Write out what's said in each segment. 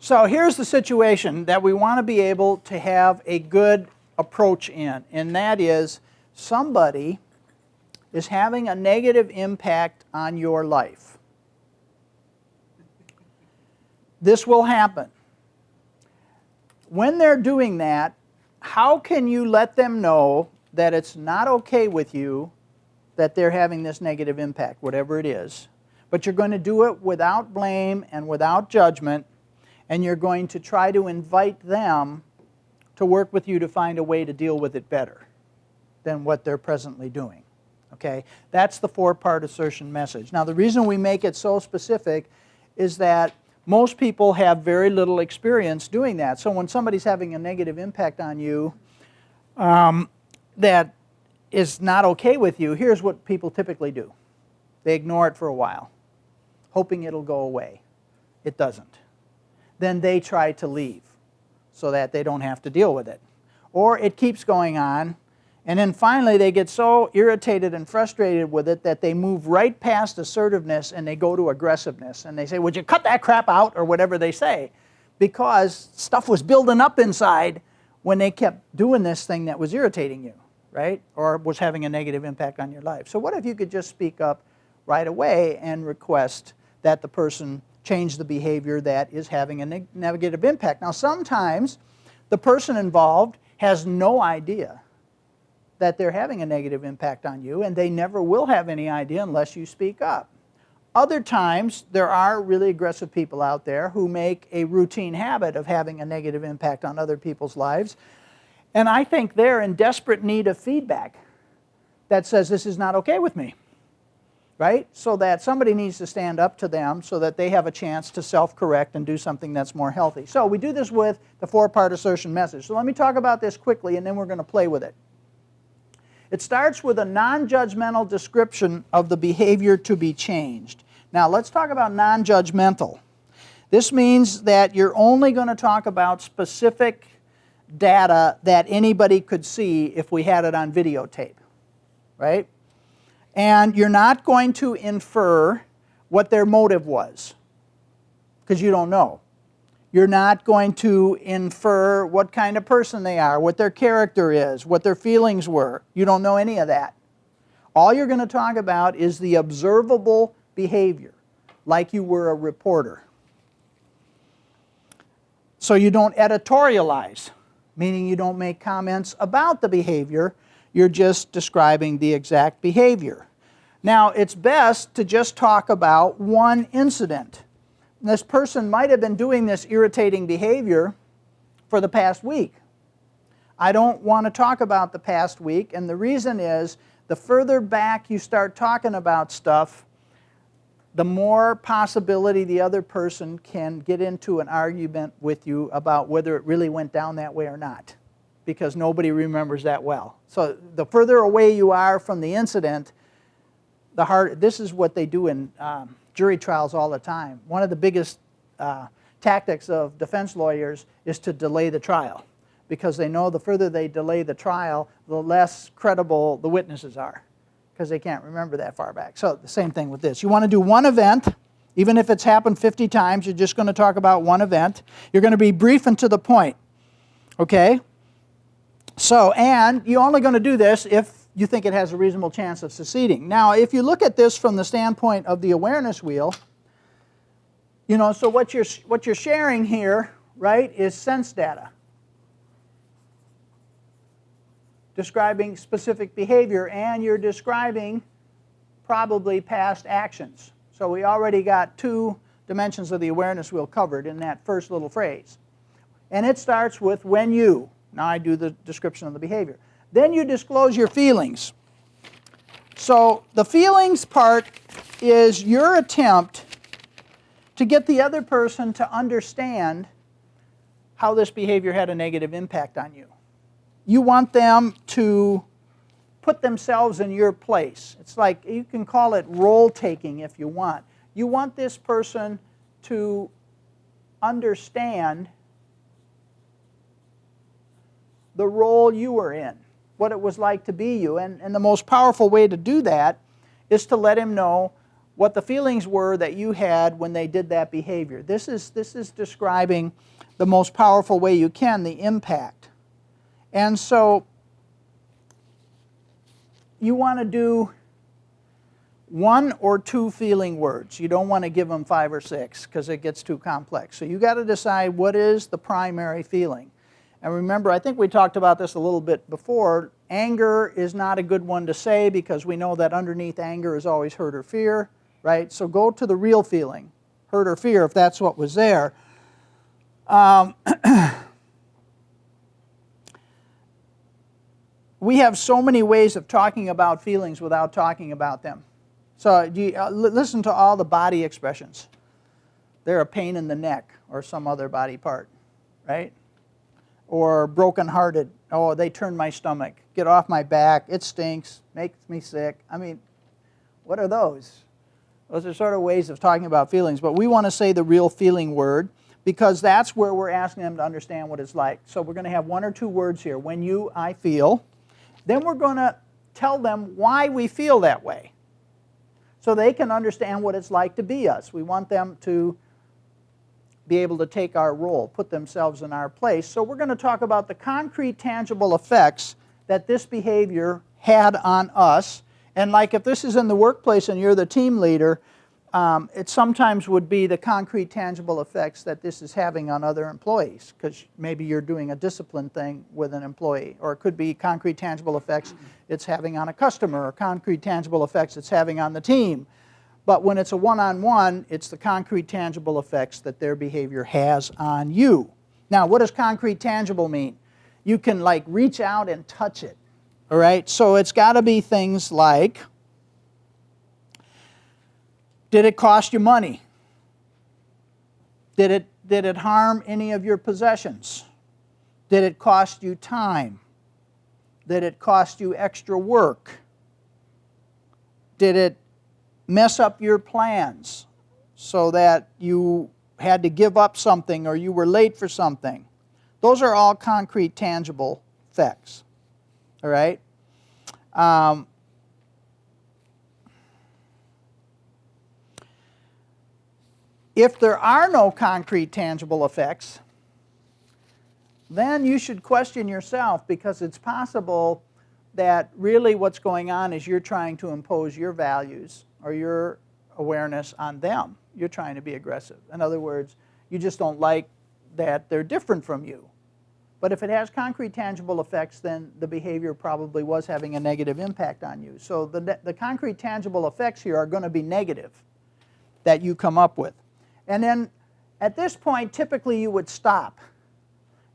So here's the situation that we want to be able to have a good approach in, and that is somebody is having a negative impact on your life. This will happen. When they're doing that, how can you let them know that it's not okay with you that they're having this negative impact, whatever it is, but you're going to do it without blame and without judgment, and you're going to try to invite them to work with you to find a way to deal with it better than what they're presently doing. Okay? That's the four-part assertion message. Now, the reason we make it so specific is that most people have very little experience doing that. So when somebody's having a negative impact on you that is not okay with you, here's what people typically do. They ignore it for a while, hoping it'll go away. It doesn't. Then they try to leave so that they don't have to deal with it. Or it keeps going on, and then finally they get so irritated and frustrated with it that they move right past assertiveness and they go to aggressiveness. And they say, would you cut that crap out, or whatever they say, because stuff was building up inside when they kept doing this thing that was irritating you, right? Or was having a negative impact on your life. So what if you could just speak up right away and request that the person change the behavior that is having a negative impact? Now, sometimes the person involved has no idea that they're having a negative impact on you, and they never will have any idea unless you speak up. Other times, there are really aggressive people out there who make a routine habit of having a negative impact on other people's lives, and I think they're in desperate need of feedback that says this is not okay with me. Right? So that somebody needs to stand up to them so that they have a chance to self-correct and do something that's more healthy. So we do this with the four-part assertion message. So let me talk about this quickly, and then we're going to play with it. It starts with a non-judgmental description of the behavior to be changed. Now let's talk about non-judgmental. This means that you're only going to talk about specific data that anybody could see if we had it on videotape. Right? And you're not going to infer what their motive was, because you don't know. You're not going to infer what kind of person they are, what their character is, what their feelings were. You don't know any of that. All you're going to talk about is the observable behavior, like you were a reporter. So you don't editorialize, meaning you don't make comments about the behavior. You're just describing the exact behavior. Now, it's best to just talk about one incident. This person might have been doing this irritating behavior for the past week. I don't want to talk about the past week, and the reason is the further back you start talking about stuff, the more possibility the other person can get into an argument with you about whether it really went down that way or not, because nobody remembers that well. So the further away you are from the incident, the harder. This is what they do in jury trials all the time. One of the biggest tactics of defense lawyers is to delay the trial, because they know the further they delay the trial, the less credible the witnesses are, because they can't remember that far back. So the same thing with this. You want to do one event. Even if it's happened 50 times, you're just going to talk about one event. You're going to be brief and to the point. Okay? So, and you're only going to do this if you think it has a reasonable chance of succeeding. Now, if you look at this from the standpoint of the awareness wheel, you know, so what you're sharing here, right, is sense data, describing specific behavior, and you're describing probably past actions. So we already got two dimensions of the awareness wheel covered in that first little phrase. And it starts with when you. Now I do the description of the behavior. Then you disclose your feelings. So the feelings part is your attempt to get the other person to understand how this behavior had a negative impact on you. You want them to put themselves in your place. It's like, you can call it role taking if you want. You want this person to understand the role you were in, what it was like to be you. And the most powerful way to do that is to let him know what the feelings were that you had when they did that behavior. This is describing the most powerful way you can, the impact. And so you want to do 1 or 2 feeling words. You don't want to give them 5 or 6 because it gets too complex. So you got to decide what is the primary feeling. And remember, I think we talked about this a little bit before. Anger is not a good one to say because we know that underneath anger is always hurt or fear, right? So go to the real feeling, hurt or fear, if that's what was there. We have so many ways of talking about feelings without talking about them. So listen to all the body expressions. They're a pain in the neck or some other body part, right? Or broken-hearted. Oh, they turned my stomach. Get off my back. It stinks. Makes me sick. I mean, what are those? Those are sort of ways of talking about feelings. But we want to say the real feeling word because that's where we're asking them to understand what it's like. So we're going to have 1 or 2 words here. When you, I feel. Then we're going to tell them why we feel that way so they can understand what it's like to be us. We want them to be able to take our role, put themselves in our place. So we're going to talk about the concrete, tangible effects that this behavior had on us. And like if this is in the workplace and you're the team leader, it sometimes would be the concrete, tangible effects that this is having on other employees because maybe you're doing a discipline thing with an employee. Or it could be concrete, tangible effects it's having on a customer or concrete, tangible effects it's having on the team. But when it's a one-on-one, it's the concrete, tangible effects that their behavior has on you. Now, what does concrete, tangible mean? You can like reach out and touch it, all right? So it's got to be things like, did it cost you money? Did it harm any of your possessions? Did it cost you time? Did it cost you extra work? Did it mess up your plans so that you had to give up something or you were late for something? Those are all concrete, tangible effects. All right? If there are no concrete, tangible effects, then you should question yourself because it's possible that really what's going on is you're trying to impose your values or your awareness on them. You're trying to be aggressive. In other words, you just don't like that they're different from you. But if it has concrete, tangible effects, then the behavior probably was having a negative impact on you. So the concrete, tangible effects here are going to be negative that you come up with. And then at this point, typically you would stop.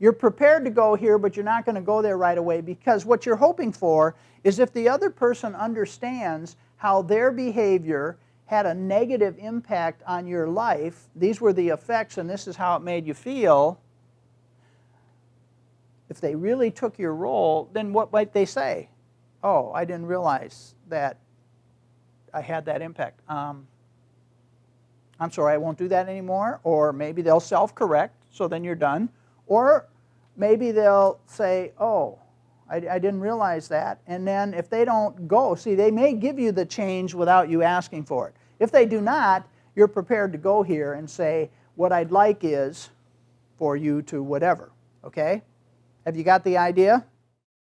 You're prepared to go here, but you're not going to go there right away because what you're hoping for is if the other person understands how their behavior had a negative impact on your life, these were the effects and this is how it made you feel, if they really took your role, then what might they say? Oh, I didn't realize that I had that impact. I'm sorry, I won't do that anymore. Or maybe they'll self-correct, so then you're done. Or maybe they'll say, oh, I didn't realize that. And then if they don't go, see, they may give you the change without you asking for it. If they do not, you're prepared to go here and say, what I'd like is for you to whatever. Okay? Have you got the idea?